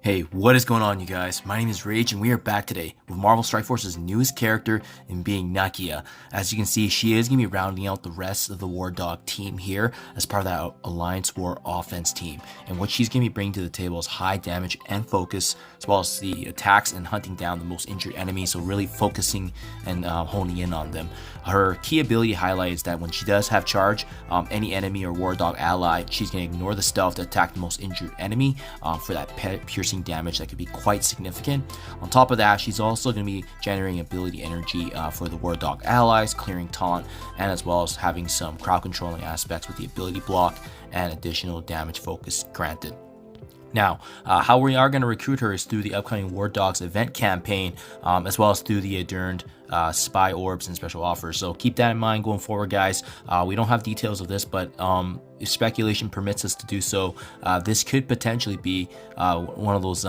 Hey, what is going on, you guys? My name is Rayge, and we are back today with Marvel Strike Force's newest character in being Nakia. As you can see, she is going to be rounding out the rest of the War Dog team here as part of that Alliance War offense team. And what she's going to be bringing to the table is high damage and focus, as well as the attacks and hunting down the most injured enemies, so really focusing and honing in on them. Her key ability highlights that when she does have charge, any enemy or War Dog ally, she's going to ignore the stealth to attack the most injured enemy for that piercing damage that could be quite significant. On top of that, she's also going to be generating ability energy for the War Dog allies, clearing taunt, and as well as having some crowd controlling aspects with the ability block and additional damage focus granted. Now, how we are going to recruit her is through the upcoming War Dogs event campaign, as well as through the adjourned spy orbs and special offers. So keep that in mind going forward, guys. We don't have details of this, but if speculation permits us to do so, this could potentially be one of those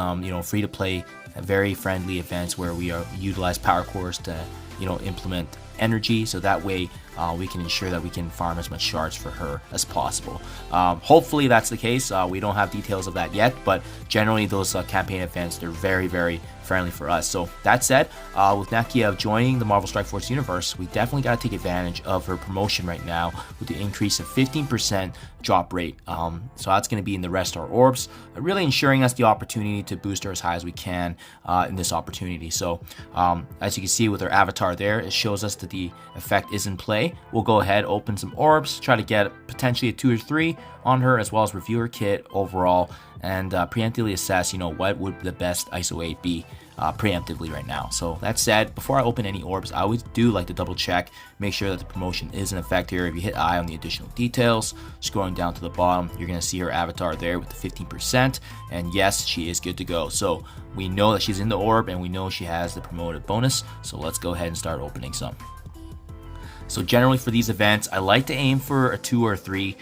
free-to-play, very friendly events where we utilize power cores to implement energy, so that way we can ensure that we can farm as much shards for her as possible. Hopefully that's the case. We don't have details of that yet, but generally those campaign events, they're very, very friendly for us. So that said, with Nakia joining the Marvel Strike Force universe, we definitely got to take advantage of her promotion right now with the increase of 15% drop rate. So that's going to be in the rest of our orbs, really ensuring us the opportunity to boost her as high as we can in this opportunity. So as you can see with our avatar there, it shows us that the effect is in play. We'll go ahead, open some orbs, try to get potentially a 2 or 3 on her, as well as review her kit overall and preemptively assess what would the best Iso-8 be preemptively right now. So that said, before I open any orbs, I always do like to double check, make sure that the promotion is in effect here. If you hit I on the additional details, scrolling down to the bottom, you're going to see her avatar there with the 15%, and yes, she is good to go. So we know that she's in the orb and we know she has the promoted bonus, so let's go ahead and start opening some. So generally for these events, I like to aim for a 2 or 3,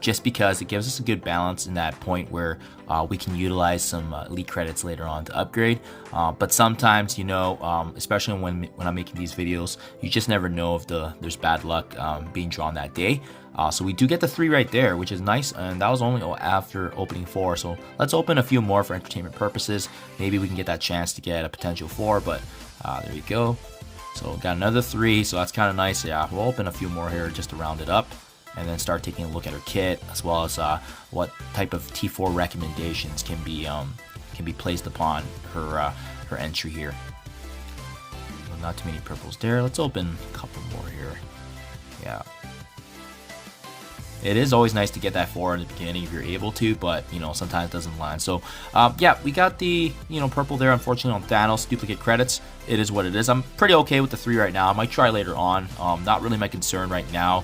just because it gives us a good balance in that point where we can utilize some elite credits later on to upgrade. But sometimes, especially when I'm making these videos, you just never know if there's bad luck being drawn that day. So we do get the 3 right there, which is nice, and that was only after opening 4. So let's open a few more for entertainment purposes. Maybe we can get that chance to get a potential 4, but there you go. So got another 3, so that's kind of nice. Yeah, we'll open a few more here just to round it up, and then start taking a look at her kit, as well as what type of T4 recommendations can be placed upon her entry here. So not too many purples there. Let's open a couple more here. Yeah. It is always nice to get that 4 in the beginning if you're able to, but sometimes it doesn't land. So yeah, we got the purple there. Unfortunately on Thanos, duplicate credits. It is what it is. I'm pretty okay with the 3 right now. I might try later on. Not really my concern right now,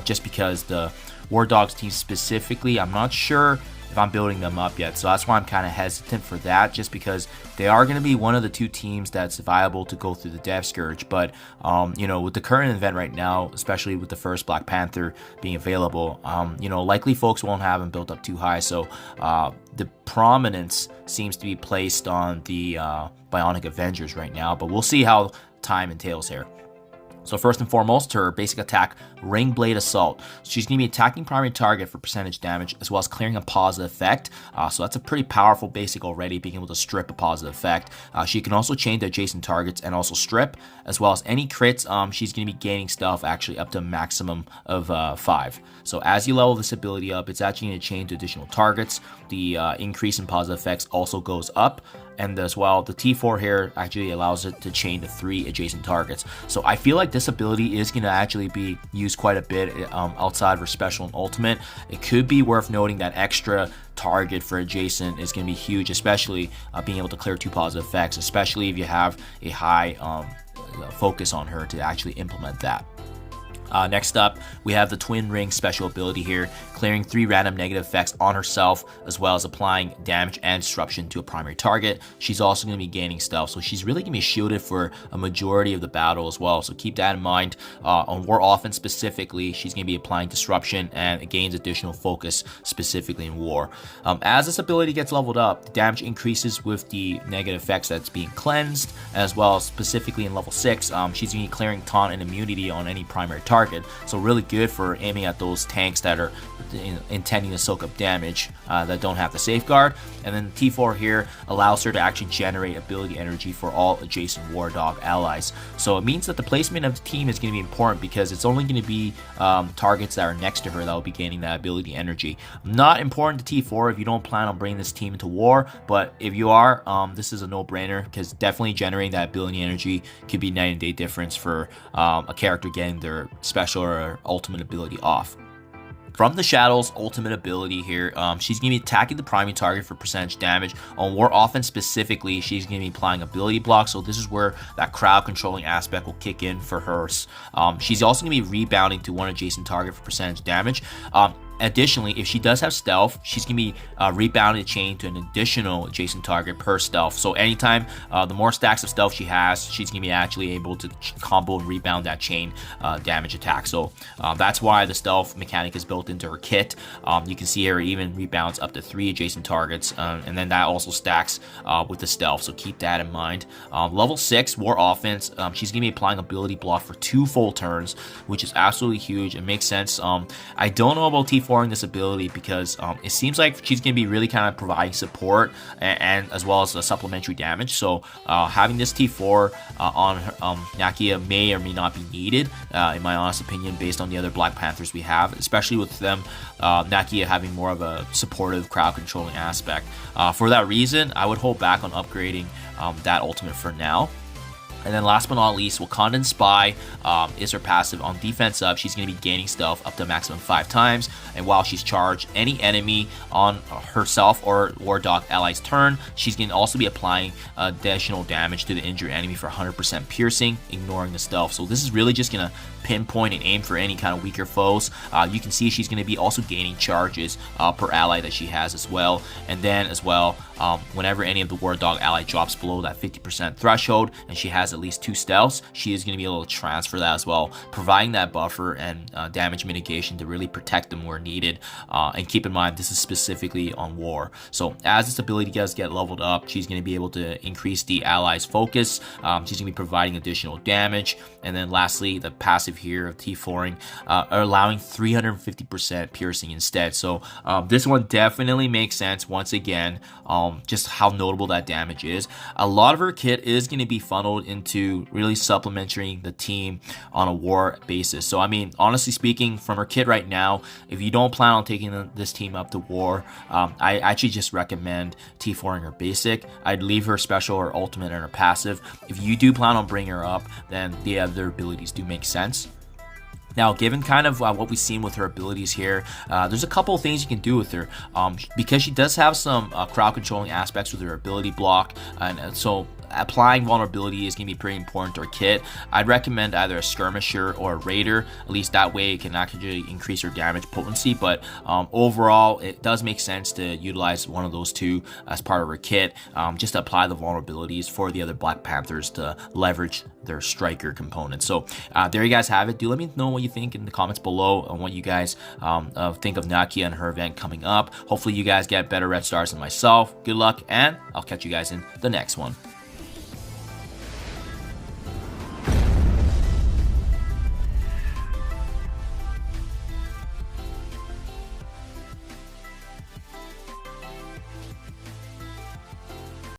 just because the War Dogs team specifically, I'm not sure if I'm building them up yet, so that's why I'm kind of hesitant for that, just because they are going to be one of the 2 teams that's viable to go through the Dev Scourge. But with the current event right now, especially with the first Black Panther being available, likely folks won't have them built up too high, so the prominence seems to be placed on the Bionic Avengers right now, but we'll see how time entails here. So first and foremost, her basic attack, Ring Blade Assault. She's going to be attacking primary target for percentage damage, as well as clearing a positive effect. So that's a pretty powerful basic already, being able to strip a positive effect. She can also chain to adjacent targets and also strip, as well as any crits. She's going to be gaining stuff actually up to a maximum of 5. So as you level this ability up, it's actually going to chain to additional targets. The increase in positive effects also goes up. And as well, the T4 here actually allows it to chain to 3 adjacent targets. So I feel like this ability is going to actually be used quite a bit outside of her special and ultimate. It could be worth noting that extra target for adjacent is going to be huge, especially being able to clear 2 positive effects, especially if you have a high focus on her to actually implement that. Next up, we have the Twin Ring special ability here, clearing 3 random negative effects on herself, as well as applying damage and disruption to a primary target. She's also going to be gaining stuff, so she's really going to be shielded for a majority of the battle as well, so keep that in mind. On War Offense specifically, she's going to be applying disruption, and it gains additional focus specifically in War. As this ability gets leveled up, the damage increases with the negative effects that's being cleansed, as well as specifically in level 6, she's going to be clearing taunt and immunity on any primary target. target. So really good for aiming at those tanks that are intending to soak up damage that don't have the safeguard. And then T4 here allows her to actually generate ability energy for all adjacent War Dog allies. So it means that the placement of the team is going to be important because it's only going to be targets that are next to her that will be gaining that ability energy. Not important to T4 if you don't plan on bringing this team into war, but if you are, this is a no-brainer because definitely generating that ability energy could be night and day difference for a character getting their special or ultimate ability off. From the Shadow's ultimate ability here, she's going to be attacking the primary target for percentage damage. On War Offense specifically, she's going to be applying ability block, so this is where that crowd controlling aspect will kick in for hers. She's also going to be rebounding to one adjacent target for percentage damage. Additionally, if she does have stealth, she's going to be rebounding the chain to an additional adjacent target per stealth. So anytime the more stacks of stealth she has, she's going to be actually able to combo and rebound that chain damage attack. So that's why the stealth mechanic is built into her kit. You can see here even rebounds up to 3 adjacent targets, and then that also stacks with the stealth. So keep that in mind. Level 6 War Offense, she's going to be applying ability block for 2 full turns, which is absolutely huge. It makes sense. I don't know about T4 in this ability because it seems like she's going to be really kind of providing support and as well as supplementary damage. So having this T4 on Nakia may or may not be needed, in my honest opinion, based on the other Black Panthers we have, especially with them Nakia having more of a supportive crowd controlling aspect. For that reason, I would hold back on upgrading that ultimate for now. And then last but not least, Wakandan Spy is her passive. On defense up, she's going to be gaining stealth up to a maximum 5 times. And while she's charged any enemy on herself or War Dog ally's turn, she's going to also be applying additional damage to the injured enemy for 100% piercing, ignoring the stealth. So this is really just going to pinpoint and aim for any kind of weaker foes. You can see she's going to be also gaining charges per ally that she has as well. And then as well, whenever any of the War Dog ally drops below that 50% threshold and she has at least 2 stealths, she is going to be able to transfer that as well, providing that buffer and damage mitigation to really protect them where needed. And keep in mind, this is specifically on War. So as this ability does get leveled up, she's going to be able to increase the ally's focus. She's going to be providing additional damage. And then lastly, the passive here of T4ing are allowing 350% piercing instead. So this one definitely makes sense. Once again, just how notable that damage is. A lot of her kit is going to be funneled into really supplementing the team on a war basis. So I mean, honestly speaking, from her kit right now, if you don't plan on taking this team up to war, I actually just recommend T4ing her basic. I'd leave her special or ultimate and her passive. If you do plan on bringing her up, then the other abilities do make sense. Now, given kind of what we've seen with her abilities here, there's a couple of things you can do with her. Because she does have some crowd controlling aspects with her ability block, and so applying vulnerability is going to be pretty important to her kit. I'd recommend either a skirmisher or a raider. At least that way it can actually increase her damage potency. But overall, it does make sense to utilize one of those two as part of her kit, just to apply the vulnerabilities for the other Black Panthers to leverage their striker components. So there you guys have it. Do let me know what you think in the comments below on what you guys think of Nakia and her event coming up. Hopefully you guys get better red stars than myself. Good luck, and I'll catch you guys in the next one.